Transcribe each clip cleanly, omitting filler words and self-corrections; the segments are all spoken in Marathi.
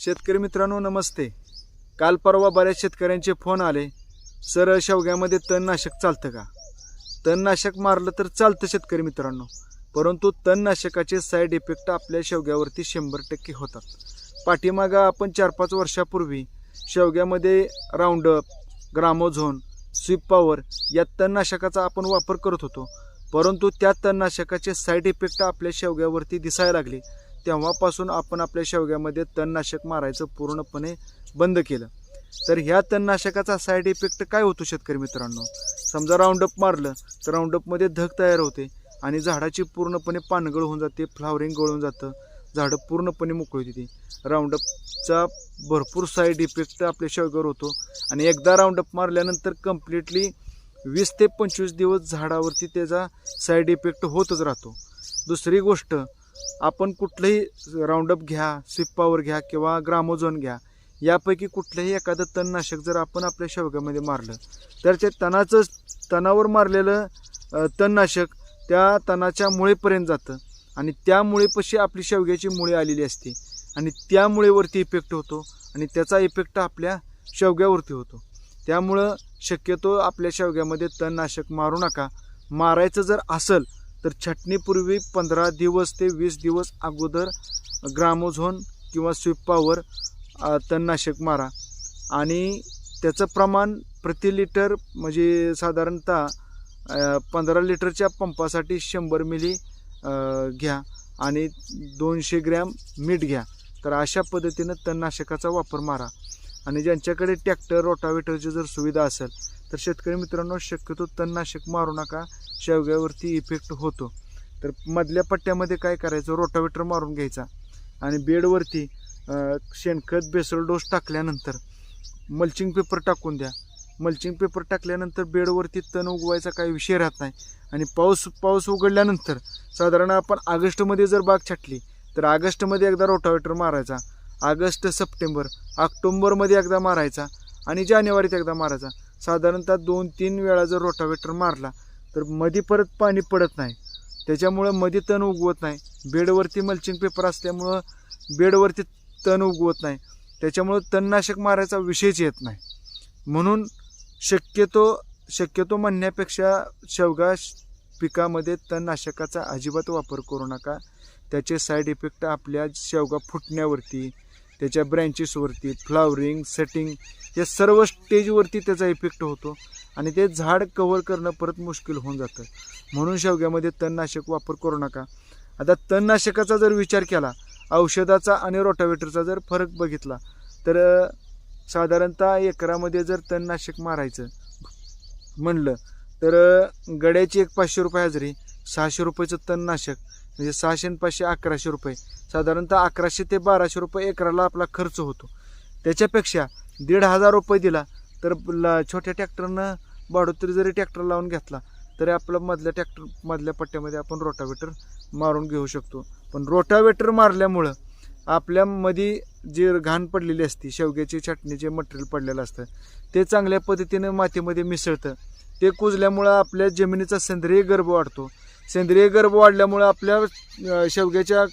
शेतकरी मित्रांनो नमस्ते. काल परवा बऱ्याच शेतकऱ्यांचे फोन आले, सर शेवग्यामध्ये तणनाशक चालतं का? तणनाशक मारलं तर चालतं शेतकरी मित्रांनो, परंतु तणनाशकाचे साईड इफेक्ट आपल्या शेवग्यावरती 100% होतात. पाठीमागं आपण 4-5 वर्षापूर्वी शेवग्यामध्ये राऊंडअप, ग्रामोझोन, स्वीप पॉवर या तणनाशकाचा आपण वापर करत होतो, परंतु त्या तणनाशकाचे साईड इफेक्ट आपल्या शेवग्यावरती दिसायला लागले. तेव्हापासून आपण आपल्या शेवग्यामध्ये तणनाशक मारायचं पूर्णपणे बंद केलं. तर ह्या तणनाशकाचा साईड इफेक्ट काय होतो शेतकरी मित्रांनो? समजा राऊंडअप मारलं तर राऊंडअपमध्ये धग तयार होते आणि झाडाची पूर्णपणे पानगळ होऊन जाते, फ्लावरिंग गळून जातं, झाडं पूर्णपणे मोकळी होती. राऊंडअपचा भरपूर साईड इफेक्ट आपल्या शेवग्यावर होतो आणि एकदा राऊंडअप मारल्यानंतर कम्प्लिटली 20 ते 25 दिवस झाडावरती त्याचा साईड इफेक्ट होतच राहतो. दुसरी गोष्ट, आपण कुठलंही राऊंडअप घ्या, स्वीप पॉवर घ्या किंवा ग्रामोझोन घ्या, यापैकी कुठलंही एखादं तणनाशक जर आपण आपल्या शेवग्यामध्ये मारलं तर ते तणावर मारलेलं तणनाशक त्या तणाच्या मुळेपर्यंत जातं आणि त्या मुळेपाशी आपली शेवग्याची मुळे आलेली असते आणि त्या मुळेवरती इफेक्ट होतो आणि त्याचा इफेक्ट आपल्या शेवग्यावरती होतो. त्यामुळं शक्यतो आपल्या शेवग्यामध्ये तणनाशक मारू नका. मारायचं जर असेल तर छटणीपूर्वी 15 दिवस ते 20 दिवस अगोदर ग्रामोझोन किंवा स्वीप पॉवर तणनाशक मारा आणि त्याचं प्रमाण प्रति लिटर म्हणजे साधारणतः 15 लिटरच्या पंपासाठी 100 मिली घ्या आणि 200 ग्रॅम मीठ घ्या. तर अशा पद्धतीनं तणनाशकाचा वापर मारा. आणि ज्यांच्याकडे ट्रॅक्टर, रोटावेटरची जर सुविधा असेल तर शेतकरी मित्रांनो शक्यतो तणनाशक मारू नका, शेवग्यावरती इफेक्ट होतो. तर मधल्या पट्ट्यामध्ये काय करायचं, रोटावेटर मारून घ्यायचा आणि बेडवरती शेणखत बेसल डोस टाकल्यानंतर मल्चिंग पेपर टाकून द्या. मल्चिंग पेपर टाकल्यानंतर बेडवरती तण उगवायचा काही विषय राहत नाही आणि पाऊस उघडल्यानंतर साधारण आपण ऑगस्टमध्ये जर बाग छाटली तर ऑगस्टमध्ये एकदा रोटावेटर मारायचा, ऑगस्ट, सप्टेंबर, ऑक्टोबरमध्ये एकदा मारायचा आणि जानेवारीत एकदा मारायचा. साधारणतः 2-3 वेळा जर रोटावेटर मारला तर मध्ये परत पाणी पडत नाही, त्याच्यामुळं मध्ये तण उगवत नाही. बेडवरती मल्चिंग पेपर असल्यामुळं बेडवरती तण उगवत नाही, त्याच्यामुळं तणनाशक मारायचा विषयच येत नाही. म्हणून शक्यतो म्हणण्यापेक्षा शेवगा पिकामध्ये तणनाशकाचा अजिबात वापर करू नका. त्याचे साईड इफेक्ट आपल्या शेवगा फुटण्यावरती, त्याच्या ब्रँचेसवरती, फ्लावरिंग, सेटिंग या सर्व स्टेजवरती त्याचा इफेक्ट होतो आणि ते झाड कव्हर करणं परत मुश्किल होऊन जातं. म्हणून शेवग्यामध्ये तणनाशक वापर करू नका. आता तणनाशकाचा जर विचार केला, औषधाचा आणि रोटावेटरचा जर फरक बघितला तर साधारणतः एकरामध्ये जर तणनाशक मारायचं म्हणलं तर गड्याची एक 500 रुपये हजेरी, 600 रुपयाचं तणनाशक म्हणजे 600 आणि 500 1100 रुपये, साधारणतः 1100 ते 1200 रुपये एकराला आपला खर्च होतो. त्याच्यापेक्षा 1500 रुपये दिला तर छोट्या ट्रॅक्टरनं भाडोत्री जरी ट्रॅक्टर लावून घेतला तरी आपलं मधल्या पट्ट्यामध्ये आपण रोटावेटर मारून घेऊ शकतो. पण रोटावेटर मारल्यामुळं आपल्यामध्ये जे घाण पडलेली असते, शेवग्याची छाटणीचे मटेरियल पडलेलं असतं ते चांगल्या पद्धतीनं मातीमध्ये मिसळतं. ते कुजल्यामुळं आपल्या जमिनीचा सेंद्रिय गर्भ वाढतो. सेंद्रिय गर्भ वाढल्यामुळं आपल्या शेवग्याच्या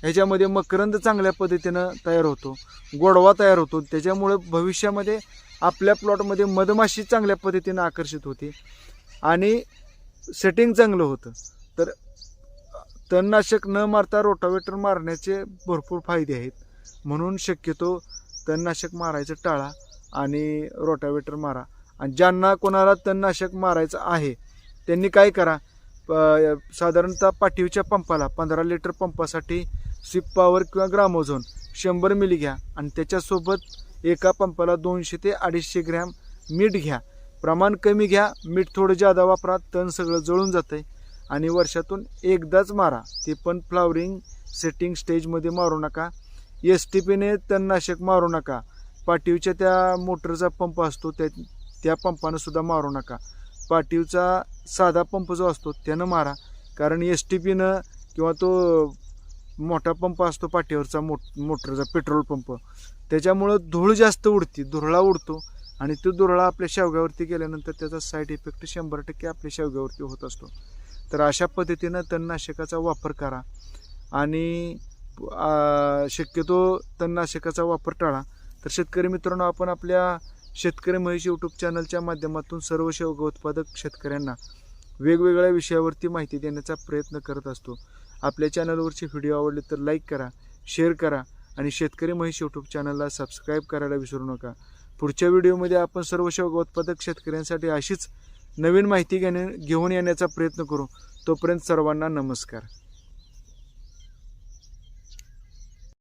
ह्याच्यामध्ये मकरंद चांगल्या पद्धतीनं तयार होतो, गोडवा तयार होतो. त्याच्यामुळं भविष्यामध्ये आपल्या प्लॉटमध्ये मधमाशी चांगल्या पद्धतीनं आकर्षित होते आणि सेटिंग चांगलं होतं. तर तणनाशक न मारता रोटावेटर मारण्याचे भरपूर फायदे आहेत. म्हणून शक्यतो तणनाशक मारायचं टाळा आणि रोटावेटर मारा. आणि ज्यांना कोणाला तणनाशक मारायचं आहे त्यांनी काय करा, साधारणतः पाठीवच्या पंपाला 15 लिटर पंपासाठी स्वीप पॉवर किंवा ग्रामोझोन 100 मिली घ्या आणि त्याच्यासोबत एका पंपाला 200 ते 250 ग्रॅम मीठ घ्या. प्रमाण कमी घ्या, मीठ थोडं जादा वापरा, तण सगळं जळून जातंय आणि वर्षातून एकदाच मारा, ते पण फ्लावरिंग सेटिंग स्टेजमध्ये मारू नका. STPने तणनाशक मारू नका. पाठीवच्या त्या मोटरचा पंप असतो त्या पंपानं सुद्धा मारू नका. पाठीवचा साधा पंप जो असतो त्यानं मारा, कारण STPनं किंवा तो मोठा पंप असतो पाठीवरचा मोटरचा पेट्रोल पंप, त्याच्यामुळं धूळ जास्त उडते, धुरळा उडतो आणि तो धुरळा आपल्या शेवग्यावरती गेल्यानंतर त्याचा साईड इफेक्ट 100% आपल्या शेवग्यावरती होत असतो. तर अशा पद्धतीनं तणनाशकाचा वापर करा आणि शक्यतो तणनाशकाचा वापर टाळा. तर शेतकरी मित्रांनो, आपण आपल्या शेतकरी महेश यूट्यूब चॅनलच्या माध्यमातून सर्व शेवगा उत्पादक शेतकऱ्यांना वेगवेगळ्या विषयावरती माहिती देण्याचा प्रयत्न करत असतो. आपल्या चॅनलवरचे व्हिडिओ आवडले तर लाईक करा, शेअर करा आणि शेतकरी महेश यूट्यूब चॅनलला सबस्क्राईब करायला विसरू नका. पुढच्या व्हिडिओमध्ये आपण सर्व शेवगा उत्पादक शेतकऱ्यांसाठी अशीच नवीन माहिती घेऊन येण्याचा प्रयत्न करू. तोपर्यंत सर्वांना नमस्कार.